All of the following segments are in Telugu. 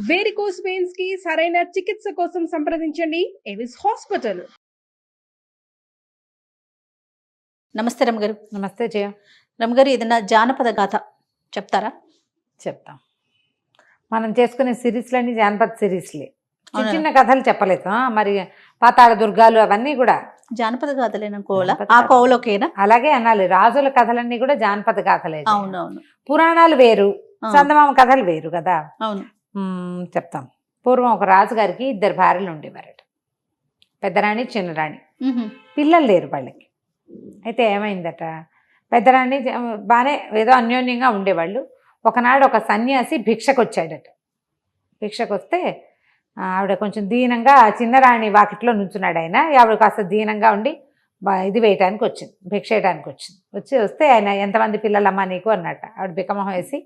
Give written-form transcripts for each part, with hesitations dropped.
వేరికోస్ వెయిన్స్ కి సరైన చికిత్స కోసం సంప్రదించండి ఎవిస్ హాస్పిటల్. నమస్తే రమగారు. నమస్తే జయ. రమగారు, ఏదైనా జానపద గాథ చెప్తారా? చెప్తాం. మనం చేసుకునే సిరీస్లన్నీ జానపద సిరీస్లే, అవునా? చిన్న కథలు చెప్పలేదు. మరి పాతాళ దుర్గాలు అవన్నీ కూడా జానపద గాథలేనా? కోల జానపద ఆ కథ. కోవలోకేనా? అలాగే అనాలి. రాజుల కథలన్నీ కూడా జానపద కథలే. అవునవును. పురాణాలు వేరు, చందమామ కథలు వేరు కదా. అవును. చెప్తాం. పూర్వం ఒక రాజుగారికి 2 భార్యలు ఉండేవారట, పెద్దరాణి చిన్నరాణి. పిల్లలు లేరు వాళ్ళకి. అయితే ఏమైందట, పెద్దరాణి బాగానే ఏదో అన్యోన్యంగా ఉండేవాళ్ళు. ఒకనాడు ఒక సన్యాసి భిక్షకు వచ్చాడట. భిక్షకు వస్తే ఆవిడ కొంచెం దీనంగా, చిన్నరాణి వాకిట్లో నుంచున్నాడు ఆయన. ఆవిడ కాస్త దీనంగా ఉండి ఇది వేయటానికి వచ్చింది, భిక్ష వేయడానికి వస్తే ఆయన, ఎంతమంది పిల్లలమ్మా నీకు అన్నట్ట. ఆవిడ బికమొహం వేసి,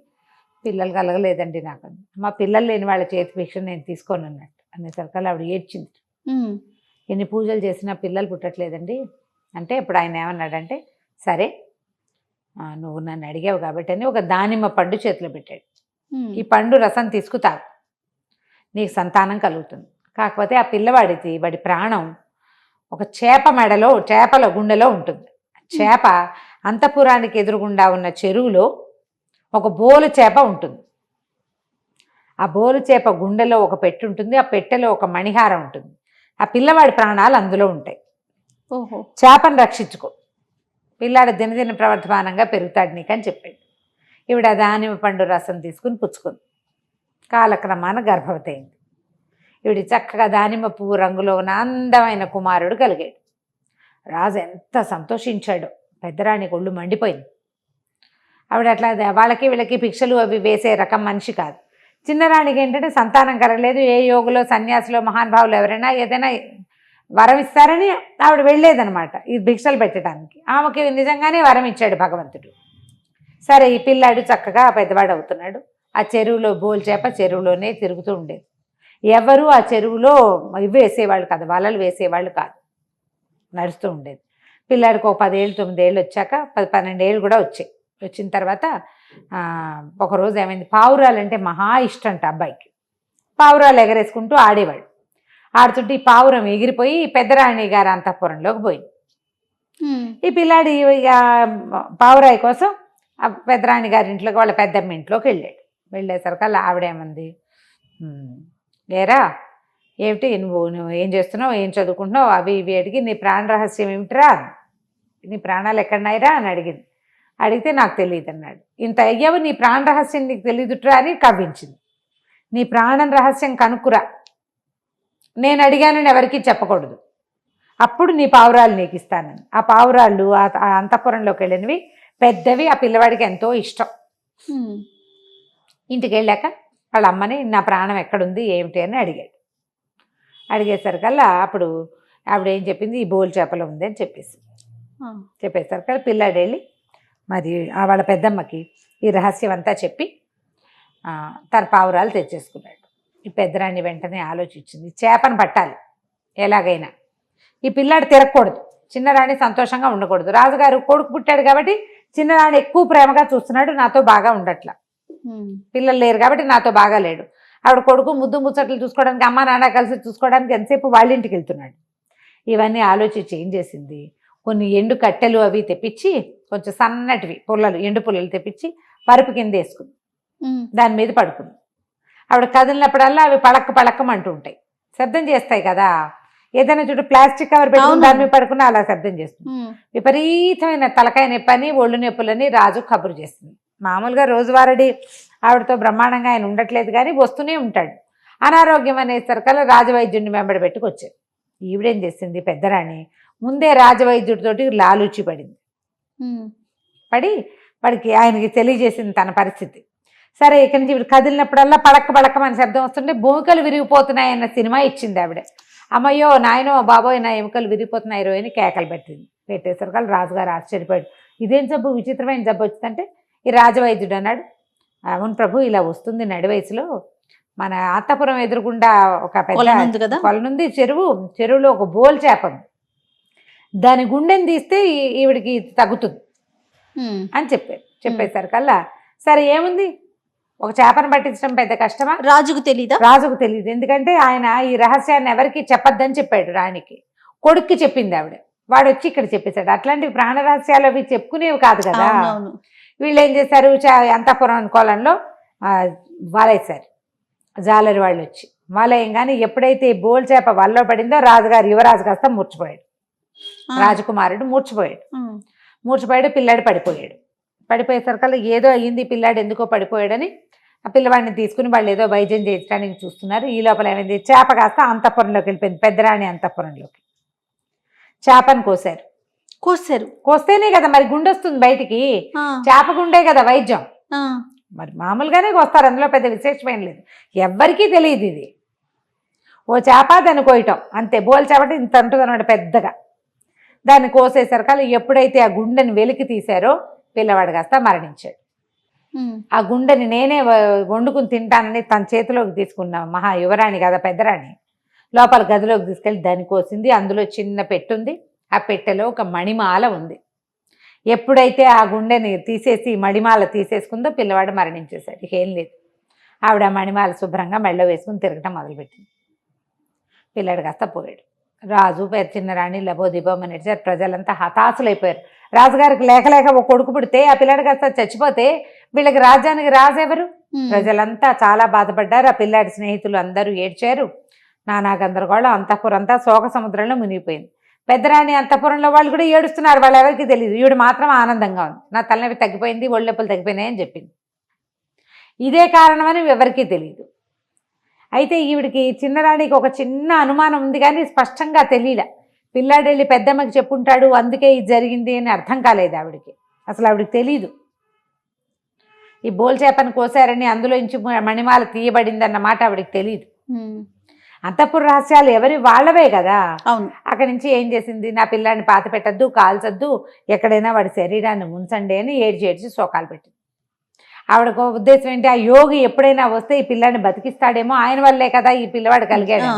పిల్లలు కలగలేదండి నాకు. మా పిల్లలు లేని వాళ్ళ చేతి భిక్ష నేను తీసుకోను అన్నట్టు. అనేసరికల్లా ఆవిడ ఏడ్చింది. ఎన్ని పూజలు చేసినా పిల్లలు పుట్టట్లేదండి అంటే, ఇప్పుడు ఆయన ఏమన్నాడంటే, సరే నువ్వు నన్ను అడిగావు కాబట్టి అని ఒక దానిమ్మ పండు చేతిలో పెట్టాడు. ఈ పండు రసం తీసుకుతావు, నీకు సంతానం కలుగుతుంది. కాకపోతే ఆ పిల్లవాడికి, వాడి ప్రాణం ఒక చేపల గుండెలో ఉంటుంది. చేప అంతఃపురానికి ఎదురుగుండా ఉన్న చెరువులో ఒక బోలు చేప ఉంటుంది. ఆ బోలు చేప గుండెలో ఒక పెట్టె ఉంటుంది. ఆ పెట్టెలో ఒక మణిహారం ఉంటుంది. ఆ పిల్లవాడి ప్రాణాలు అందులో ఉంటాయి. ఓహో. చేపను రక్షించుకో, పిల్లాడు దినదిన ప్రవర్ధమానంగా పెరుగుతాడు నీకు అని చెప్పాడు. ఈవిడ దానిమ్మ పండు రసం తీసుకుని పుచ్చుకుంది. కాలక్రమాన గర్భవతి అయింది. ఈవిడ చక్కగా దానిమ్మ పువ్వు రంగులో ఉన్న అందమైన కుమారుడు కలిగాడు. రాజు ఎంత సంతోషించాడో. పెద్దరాణి ఒళ్ళు మండిపోయింది. ఆవిడ అట్లా వాళ్ళకి వీళ్ళకి భిక్షలు అవి వేసే రకం మనిషి కాదు. చిన్నరాణికి ఏంటంటే సంతానం కలగలేదు. ఏ యోగులో, సన్యాసులో, మహానుభావులు ఎవరైనా ఏదైనా వరం ఇస్తారని ఆవిడ వెళ్ళేదనమాట ఈ భిక్షలు పెట్టడానికి. ఆమెకి నిజంగానే వరం ఇచ్చాడు భగవంతుడు. సరే, ఈ పిల్లాడు చక్కగా పెద్దవాడు అవుతున్నాడు. ఆ చెరువులో బోల్ చేప చెరువులోనే తిరుగుతూ ఉండేది. ఎవరు ఆ చెరువులో ఇవి వేసేవాళ్ళు కాదు, వలలు వేసేవాళ్ళు కాదు, నడుస్తూ ఉండేది. పిల్లాడికి ఒక 10 ఏళ్ళు 9 ఏళ్ళు వచ్చాక 12 ఏళ్ళు కూడా వచ్చాయి. వచ్చిన తర్వాత ఒకరోజు ఏమైంది, పావురాలంటే మహా ఇష్టంట అబ్బాయికి. పావురాలు ఎగరేసుకుంటూ ఆడేవాడు. ఆడుతుంటే ఈ పావురం ఎగిరిపోయి పెద్దరాణి గారి అంతఃపురంలోకి పోయింది. ఈ పిల్లాడి పావురాయి కోసం ఆ పెద్దరాణి గారి ఇంట్లోకి, వాళ్ళ పెద్దమ్మ ఇంట్లోకి వెళ్ళాడు. వెళ్ళేసరికల్లా ఆవిడేమంది, ఏరా ఏమిటి నువ్వు ఏం చేస్తున్నావు, ఏం చదువుకుంటున్నావు, అవి ఇవి అడిగి, నీ ప్రాణ రహస్యం ఏమిటిరా, నీ ప్రాణాలు ఎక్కడున్నాయిరా అని అడిగింది. అడిగితే నాకు తెలియదు అన్నాడు. ఇంత అయ్యావు, నీ ప్రాణ రహస్యం నీకు తెలియదుట్రా అని కవ్వించింది. నీ ప్రాణం రహస్యం కనుక్కురా, నేను అడిగానని ఎవరికీ చెప్పకూడదు, అప్పుడు నీ పావురాలు నీకు ఇస్తానని. ఆ పావురాళ్ళు ఆ అంతఃపురంలోకి వెళ్ళినవి పెద్దవి. ఆ పిల్లవాడికి ఎంతో ఇష్టం. ఇంటికి వెళ్ళాక వాళ్ళ అమ్మని, నా ప్రాణం ఎక్కడుంది ఏమిటి అని అడిగాడు. అడిగేసరికల్లా అప్పుడు ఆవిడ ఏం చెప్పింది, ఈ బోల్ చేపలో ఉంది అని చెప్పేసరికల్లా పిల్లాడు వెళ్ళి మరి వాళ్ళ పెద్దమ్మకి ఈ రహస్యం అంతా చెప్పి తన పావురాలు తెచ్చేసుకున్నాడు. ఈ పెద్దరాణి వెంటనే ఆలోచించింది, చేపను పట్టాలి ఎలాగైనా, ఈ పిల్లాడు తిరగకూడదు, చిన్నరాణి సంతోషంగా ఉండకూడదు. రాజుగారు కొడుకు పుట్టాడు కాబట్టి చిన్నరాణి ఎక్కువ ప్రేమగా చూస్తున్నాడు, నాతో బాగా ఉండట్లా. పిల్లలు లేరు కాబట్టి నాతో బాగా లేడు. ఆవిడ కొడుకు ముద్దు ముచ్చట్లు చూసుకోవడానికి, అమ్మ నాన్న కలిసి చూసుకోవడానికి ఎంతసేపు వాళ్ళ ఇంటికి వెళ్తున్నాడు. ఇవన్నీ ఆలోచించి ఏం చేసింది, కొన్ని ఎండు కట్టెలు అవి తెప్పించి, కొంచెం సన్నటివి పుల్లలు, ఎండు పుల్లలు తెప్పించి పరుపు కింద వేసుకుంది. దాని మీద పడుకుంది. ఆవిడ కదిలినప్పుడల్లా అవి పళక్కమంటూ ఉంటాయి, శబ్దం చేస్తాయి కదా. ఏదైనా చూడు ప్లాస్టిక్ కవర్ పెట్టుకుని దాని మీద పడుకున్నా అలా శబ్దం చేస్తుంది. విపరీతమైన తలకాయ నొప్పని, ఒళ్ళు నొప్పులని రాజు కబురు చేస్తుంది. మామూలుగా రోజువారీ ఆవిడతో బ్రహ్మాండంగా ఆయన ఉండట్లేదు కానీ వస్తూనే ఉంటాడు. అనారోగ్యం అనేసరికల్లా రాజవైద్యుడిని వెంబడి పెట్టుకొచ్చాడు. ఈవిడేం చేసింది, పెద్దరాణి ముందే రాజవైద్యుడితోటి లాలూచి పడింది. పడి వాడికి, ఆయనకి తెలియజేసింది తన పరిస్థితి. సరే, ఇక్కడి నుంచి కదిలినప్పుడల్లా పళక్కమని శబ్దం వస్తుంటే భూమికలు విరిగిపోతున్నాయన్న సినిమా ఇచ్చింది ఆవిడ. అమ్మయ్యో నాయనో బాబోయ్ నా ఎముకలు విరిగిపోతున్నాయి అని కేకలు పెట్టేసరికి రాజుగారు ఆశ్చర్యపోయాడు. ఇదేం జబ్బు, విచిత్రమైన జబ్బు వచ్చిందంటే, ఈ రాజవైద్యుడు అన్నాడు, అవును ప్రభు, ఇలా వస్తుంది నడి వయసులో. మన అంతఃపురం ఎదురుగుండా ఒక పెద్ద కొలనుంది, చెరువులో ఒక బోల్ చేప ఉంది, దాని గుండెని తీస్తే ఈవిడికి తగ్గుతుంది అని చెప్పేసరికల్లా, సరే ఏముంది ఒక చేపను పట్టించడం పెద్ద కష్టమా? రాజుకు తెలీదా? రాజుకు తెలియదు. ఎందుకంటే ఆయన ఈ రహస్యాన్ని ఎవరికి చెప్పొద్దని చెప్పాడు రాణికి. కొడుక్కి చెప్పింది ఆవిడ. వాడు వచ్చి ఇక్కడ చెప్పేశాడు. అట్లాంటివి ప్రాణ రహస్యాలు అవి చెప్పుకునేవి కాదు కదా. అవునవును. వీళ్ళు ఏం చేశారు, అంతఃపురం కోలంలో వాలేశారు జాలరి వాళ్ళు వచ్చి. వాలేయంగానే ఎప్పుడైతే బోల్ చేప వల్లో పడిందో రాజుగారు యువరాజు కాస్త మూర్చిపోయాడు. రాజకుమారుడు మూర్చిపోయాడు. మూర్చిపోయాడు, పిల్లాడు పడిపోయాడు. పడిపోయేసరికల్లా ఏదో అయ్యింది, పిల్లాడు ఎందుకో పడిపోయాడని ఆ పిల్లవాడిని తీసుకుని వాళ్ళు ఏదో వైద్యం చేయించడానికి చూస్తున్నారు. ఈ లోపల ఏమైంది, చేప కాస్త అంతఃపురంలోకి వెళ్ళిపోయింది, పెద్దరాణి అంతఃపురంలోకి. చేపను కోసారు. కోస్తేనే కదా మరి గుండె వస్తుంది బయటికి. చేప గుండే కదా వైద్యం. మరి మామూలుగానే కోస్తారు, అందులో పెద్ద విశేషమేం లేదు. ఎవ్వరికీ తెలియదు ఇది. ఓ చేప దాన్ని కోయటం అంతే. బోల్ చేపటి ఇంత ఉంటుంది అనమాట పెద్దగా. దాన్ని కోసేసరికల్లా ఎప్పుడైతే ఆ గుండెని వెలికి తీశారో పిల్లవాడు కాస్త మరణించాడు. ఆ గుండెని నేనే వండుకుని తింటానని తన చేతిలోకి తీసుకున్న మహా యువరాణి కదా పెద్దరాణి, లోపల గదిలోకి తీసుకెళ్ళి దాన్ని కోసింది. అందులో చిన్న పెట్టె ఉంది. ఆ పెట్టెలో ఒక మణిమాల ఉంది. ఎప్పుడైతే ఆ గుండెని తీసేసి మణిమాల తీసేసుకుందో పిల్లవాడు మరణించేశాడు. ఇక ఏం లేదు. ఆవిడ మణిమాల శుభ్రంగా మెళ్ళ వేసుకుని తిరగటం మొదలుపెట్టింది. పిల్లాడు కాస్త పోయాడు. రాజు చిన్న రాణి లబోదిబోమని నడిచారు. ప్రజలంతా హతాశులైపోయారు. రాజుగారికి లేక ఒక కొడుకు పుడితే ఆ పిల్లాడు కాస్త చచ్చిపోతే వీళ్ళకి రాజ్యానికి రాజెవరు? ప్రజలంతా చాలా బాధపడ్డారు. ఆ పిల్లాడి స్నేహితులు అందరూ ఏడ్చారు. నానా గందరగోళం. అంతఃపురంతా శోక సముద్రంలో మునిగిపోయింది. పెద్దరాణి అంతఃపురంలో వాళ్ళు కూడా ఏడుస్తున్నారు. వాళ్ళు ఎవరికి తెలియదు. ఈవిడ మాత్రం ఆనందంగా ఉంది. నా తలనొప్పి తగ్గిపోయింది, ఒళ్ళొప్పులు తగ్గిపోయినాయని చెప్పింది. ఇదే కారణమని ఎవరికీ తెలియదు. అయితే ఈవిడికి చిన్నరాణికి ఒక చిన్న అనుమానం ఉంది, కానీ స్పష్టంగా తెలియలే. పిల్లాడు వెళ్ళి పెద్దమ్మకి చెప్పుంటాడు, అందుకే ఇది జరిగింది అని అర్థం కాలేదు ఆవిడికి. అసలు ఆవిడికి తెలీదు ఈ బోల్ చేపను కోసారని, అందులో నుంచి మణిమాల తీయబడింది అన్నమాట ఆవిడికి తెలియదు. అంతఃపుర రహస్యాలు ఎవరి వాళ్ళవే కదా. అక్కడి నుంచి ఏం చేసింది, నా పిల్లాడిని పాత పెట్టద్దు, కాల్చొద్దు, ఎక్కడైనా వాడి శరీరాన్ని ఉంచండి అని ఏడ్చి శోకాలు పెట్టింది. ఆవిడకు ఉద్దేశం ఏంటి, ఆ యోగి ఎప్పుడైనా వస్తే ఈ పిల్లాడిని బతికిస్తాడేమో, ఆయన వల్లే కదా ఈ పిల్లవాడు కలిగాడు.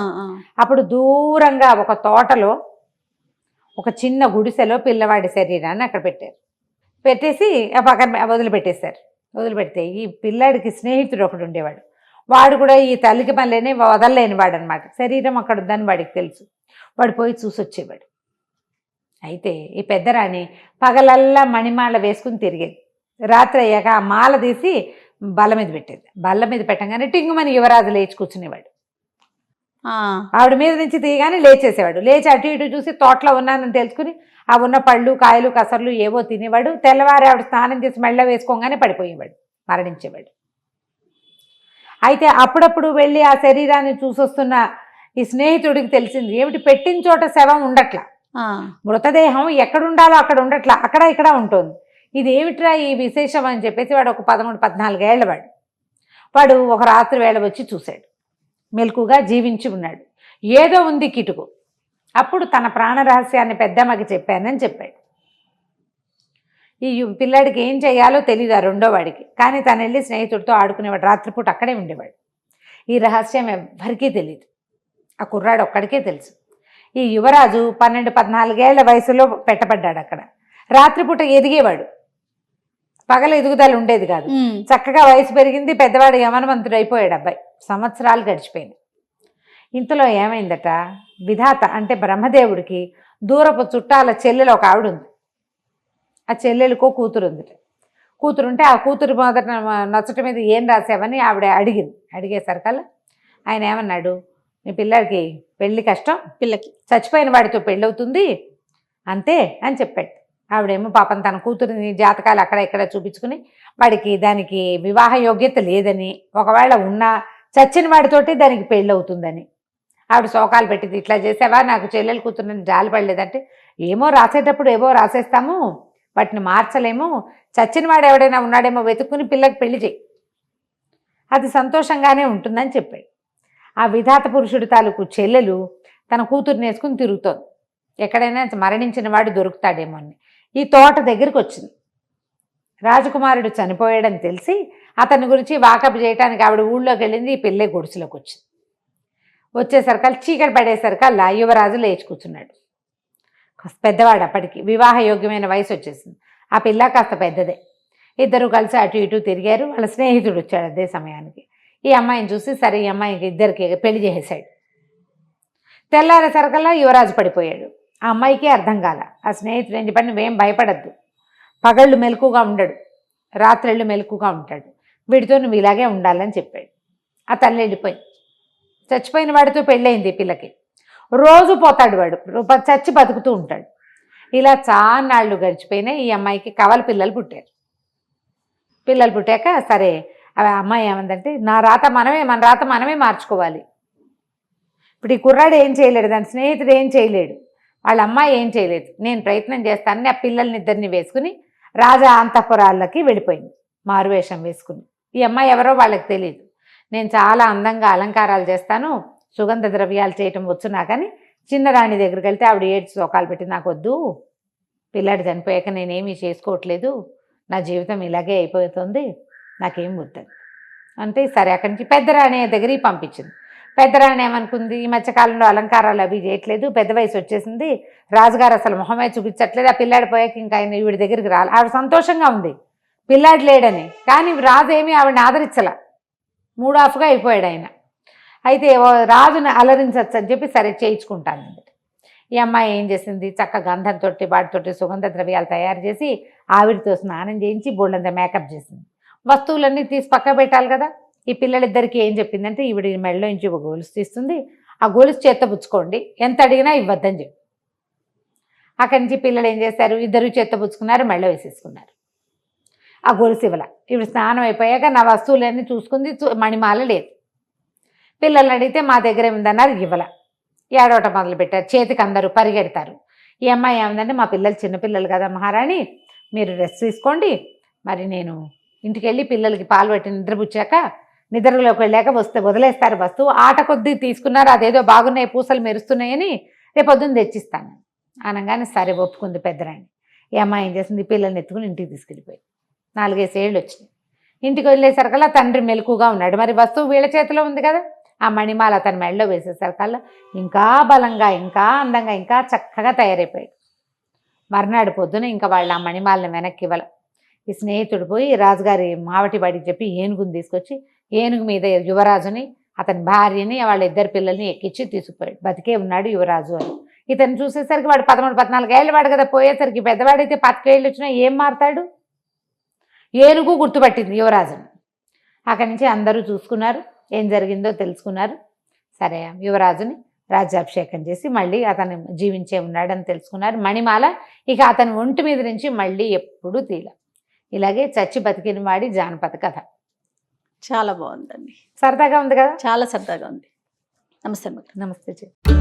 అప్పుడు దూరంగా ఒక తోటలో ఒక చిన్న గుడిసెలో పిల్లవాడి శరీరాన్ని అక్కడ పెట్టారు. పెట్టేసి ఆ పక్కన వదిలిపెట్టేశారు. వదిలిపెడితే ఈ పిల్లాడికి స్నేహితుడు ఒకడు ఉండేవాడు. వాడు కూడా ఈ తల్లికి పనులేని వదలలేని వాడు అనమాట. శరీరం అక్కడ ఉందని వాడికి తెలుసు. వాడు పోయి చూసొచ్చేవాడు. అయితే ఈ పెద్దరాణి పగలల్లా మణిమాల వేసుకుని తిరిగేది. రాత్రి అయ్యాక ఆ మాల తీసి బల్ల మీద పెట్టేది. బల్ల మీద పెట్టగానే టింగుమని యువరాజు లేచి కూర్చునేవాడు. ఆవిడ మీద నుంచి తీయగానే లేచేసేవాడు. లేచి అటు ఇటు చూసి తోటలో ఉన్నానని తెలుసుకుని ఆ ఉన్న పళ్ళు, కాయలు, కసర్లు ఏవో తినేవాడు. తెల్లవారి ఆవిడ స్నానం చేసి మెళ్ళ వేసుకోగానే పడిపోయేవాడు, మరణించేవాడు. అయితే అప్పుడప్పుడు వెళ్ళి ఆ శరీరాన్ని చూసొస్తున్న ఈ స్నేహితుడికి తెలిసింది, ఏమిటి పెట్టిన చోట శవం ఉండట్లా, మృతదేహం ఎక్కడుండాలో అక్కడ ఉండట్లా, అక్కడ ఇక్కడ ఉంటుంది. ఇది ఏమిట్రా ఈ విశేషం అని చెప్పేసి వాడు ఒక 13-14 ఏళ్ల వాడు ఒక రాత్రి వేళ వచ్చి చూశాడు. మెలకుగా జీవించి ఉన్నాడు. ఏదో ఉంది కిటుకు. అప్పుడు తన ప్రాణ రహస్యాన్ని పెద్దమ్మకి చెప్పానని చెప్పాడు. ఈ పిల్లాడికి ఏం చేయాలో తెలియదు ఆ రెండో వాడికి. కానీ తను వెళ్ళి స్నేహితుడితో ఆడుకునేవాడు. రాత్రిపూట అక్కడే ఉండేవాడు. ఈ రహస్యం ఎవ్వరికీ తెలియదు. ఆ కుర్రాడు ఒక్కడికే తెలుసు. ఈ యువరాజు 12-14 ఏళ్ల వయసులో పెట్టబడ్డాడు అక్కడ. రాత్రిపూట ఎదిగేవాడు, పగల ఎదుగుదల ఉండేది కాదు. చక్కగా వయసు పెరిగింది, పెద్దవాడు యమనవంతుడు అయిపోయాడు అబ్బాయి. సంవత్సరాలు గడిచిపోయింది. ఇంతలో ఏమైందట, విధాత అంటే బ్రహ్మదేవుడికి దూరపు చుట్టాల చెల్లెలు ఒక ఆవిడ ఉంది. ఆ చెల్లెలకో కూతురు ఉంది. కూతురుంటే ఆ కూతురు మొదట నచ్చట మీద ఏం రాసావని ఆవిడ అడిగింది. అడిగేసరికల్లా ఆయన ఏమన్నాడు, నీ పిల్లడికి పెళ్లి కష్టం, పిల్లకి చచ్చిపోయిన వాడితో పెళ్ళవుతుంది అంతే అని చెప్పాడు. ఆవిడేమో పాపం తన కూతురిని జాతకాలు అక్కడ ఇక్కడ చూపించుకుని వాడికి దానికి వివాహ యోగ్యత లేదని, ఒకవేళ ఉన్నా చచ్చిన వాడితోటి దానికి పెళ్ళి అవుతుందని ఆవిడ శోకాలు పెట్టింది. ఇట్లా చేసావా, నాకు చెల్లెలు కూతురుని జాలి పడలేదంటే, ఏమో రాసేటప్పుడు ఏవో రాసేస్తాము, వాటిని మార్చలేము, చచ్చిన వాడు ఎవడైనా ఉన్నాడేమో వెతుక్కుని పిల్లకి పెళ్లి చేయి, అది సంతోషంగానే ఉంటుందని చెప్పాడు. ఆ విధాత పురుషుడి తాలూకు చెల్లెలు తన కూతురుని వేసుకుని తిరుగుతోంది. ఎక్కడైనా మరణించిన వాడు దొరుకుతాడేమో అని. ఈ తోట దగ్గరికి వచ్చింది. రాజకుమారుడు చనిపోయాడని తెలిసి అతని గురించి వాకప్ చేయడానికి ఆవిడ ఊళ్ళోకి వెళ్ళింది. ఈ పిల్లే గుడిసెలోకి వచ్చింది. వచ్చేసరికల్లా చీకటి పడేసరికల్లా యువరాజు లేచి కూర్చున్నాడు. పెద్దవాడు, అప్పటికి వివాహ యోగ్యమైన వయసు వచ్చేసింది. ఆ పిల్ల కాస్త పెద్దదే. ఇద్దరు కలిసి అటు ఇటు తిరిగారు. వాళ్ళ స్నేహితుడు వచ్చాడు అదే సమయానికి. ఈ అమ్మాయిని చూసి సరే ఈ అమ్మాయికి ఇద్దరికి పెళ్లి చేసేసాడు. తెల్లారేసరికల్లా యువరాజు పడిపోయాడు. ఆ అమ్మాయికి అర్థం కాల. ఆ స్నేహితుడు ఏం చెప్పండి, నువ్వేం భయపడద్దు, పగళ్ళు మెలకుగా ఉండడు, రాత్రిళ్ళు మెలకుగా ఉంటాడు, వీడితో నువ్వు ఇలాగే ఉండాలని చెప్పాడు. ఆ తల్లి వెళ్ళిపోయింది. చచ్చిపోయిన వాడితో పెళ్ళయింది పిల్లకి. రోజు పోతాడు వాడు, చచ్చి బతుకుతూ ఉంటాడు. ఇలా చాన్నాళ్ళు గడిచిపోయినాయి. ఈ అమ్మాయికి కవల పిల్లలు పుట్టారు. పిల్లలు పుట్టాక సరే ఆ అమ్మాయి ఏమందంటే మన రాత మనమే మార్చుకోవాలి. ఇప్పుడు ఈ కుర్రాడు ఏం చేయలేడు, దాని స్నేహితుడు ఏం చేయలేడు, వాళ్ళ అమ్మాయి ఏం చేయలేదు. నేను ప్రయత్నం చేస్తానని ఆ పిల్లల్ని ఇద్దరిని వేసుకుని రాజా అంతఃపురాలకి వెళ్ళిపోయింది మారువేషం వేసుకుని. ఈ అమ్మాయి ఎవరో వాళ్ళకి తెలియదు. నేను చాలా అందంగా అలంకారాలు చేస్తాను, సుగంధ ద్రవ్యాలు చేయటం వచ్చునా కానీ చిన్నరాణి దగ్గరికి వెళ్తే ఆవిడ ఏడ్చి సోకాలు పెట్టి నాకు వద్దు, పిల్లాడు చనిపోయాక నేనేమీ చేసుకోవట్లేదు, నా జీవితం ఇలాగే అయిపోతుంది, నాకేం వద్దు అంటే సరే అక్కడి నుంచి పెద్దరాణి దగ్గరికి పంపించింది. పెద్దరాణి ఏమనుకుంది, ఈ మధ్యకాలంలో అలంకారాలు అవి చేయట్లేదు, పెద్ద వయసు వచ్చేసింది, రాజుగారు అసలు మొహమే చూపించట్లేదు, ఆ పిల్లాడి పోయాక ఇంకా ఆయన ఈవిడ దగ్గరికి రాలి. ఆవిడ సంతోషంగా ఉంది పిల్లాడు లేడని. కానీ రాజు ఏమీ ఆవిడని ఆదరించల, మూడాఫ్గా అయిపోయాడు ఆయన. అయితే రాజుని అలరించచ్చు అని చెప్పి సరే చేయించుకుంటానండి. ఈ అమ్మాయి ఏం చేసింది, చక్క గంధంతో వాటితోటి సుగంధ ద్రవ్యాలు తయారు చేసి ఆవిడతో స్నానం చేయించి బోళ్ళంత మేకప్ చేసింది. వస్తువులన్నీ తీసి పక్క పెట్టాలి కదా. ఈ పిల్లలిద్దరికి ఏం చెప్పిందంటే ఈవిడ మెడలో నుంచి ఒక గొలుసు తీస్తుంది, ఆ గొలుసు చేత్తో పుచ్చుకోండి, ఎంత అడిగినా ఇవ్వద్దని చెప్పి. అక్కడి నుంచి పిల్లలు ఏం చేశారు, ఇద్దరు చేత్తో పుచ్చుకున్నారు, మెడలో వేసేసుకున్నారు. ఆ గొలుసు ఇవ్వాల. ఈవిడ స్నానం అయిపోయాక నా వస్తువులన్నీ చూసుకుంది, మణిమాల లేదు. పిల్లల్ని అడిగితే మా దగ్గర ఏముందన్నారు, ఇవ్వాల. ఏడవటం మొదలుపెట్టారు, చేతికి అందరూ పరిగెడతారు. ఈ అమ్మాయి ఏముందంటే మా పిల్లలు చిన్నపిల్లలు కదా మహారాణి, మీరు రెస్ట్ తీసుకోండి, మరి నేను ఇంటికి వెళ్ళి పిల్లలకి పాలు పెట్టి నిద్రపుచ్చాక నిద్రలోకి వెళ్ళాక వదిలేస్తారు వస్తువు, ఆట కొద్దీ తీసుకున్నారు, అదేదో బాగున్నాయి పూసలు మెరుస్తున్నాయని రేపొద్దున తెచ్చిస్తాను అనగానే సరే ఒప్పుకుంది పెద్దరాణి. ఈ అమ్మాయి ఏం చేసింది, పిల్లల్ని ఎత్తుకుని ఇంటికి తీసుకెళ్ళిపోయింది. 4-5 ఏళ్ళు వచ్చినాయి. ఇంటికి వెళ్ళేసరికల్లా తండ్రి మెలకుగా ఉన్నాడు. మరి వస్తువు వీళ్ళ చేతిలో ఉంది కదా. ఆ మణిమాల అతని మెడలో వేసేసరికల్లా ఇంకా బలంగా, ఇంకా అందంగా, ఇంకా చక్కగా తయారైపోయాడు. మర్నాడు పొద్దున ఇంకా వాళ్ళు ఆ మణిమాలని వెనక్కి ఇవ్వాలి. ఈ స్నేహితుడు పోయి రాజుగారి మావటి వాడికి చెప్పి ఏనుగుని తీసుకొచ్చి ఏనుగు మీద యువరాజుని, అతని భార్యని, వాళ్ళ ఇద్దరు పిల్లల్ని ఎక్కించి తీసుకుపోయాడు. బతికే ఉన్నాడు యువరాజు అని. ఇతను చూసేసరికి వాడు 13-14 ఏళ్ళ వాడు కదా. పోయేసరికి పెద్దవాడైతే 25 ఏళ్ళు వచ్చినా ఏం మారుతాడు. ఏనుగు గుర్తుపట్టింది యువరాజుని. అక్కడి నుంచి అందరూ చూసుకున్నారు, ఏం జరిగిందో తెలుసుకున్నారు. సరే యువరాజుని రాజ్యాభిషేకం చేసి మళ్ళీ అతను జీవించే ఉన్నాడని తెలుసుకున్నారు. మణిమాల ఇక అతని ఒంటి మీద నుంచి మళ్ళీ ఎప్పుడూ తీల. ఇలాగే చచ్చి బతికిన వాడి జానపద కథ. చాలా బాగుందండి, సరదాగా ఉంది కదా. చాలా సరదాగా ఉంది. నమస్తే. నమస్తే.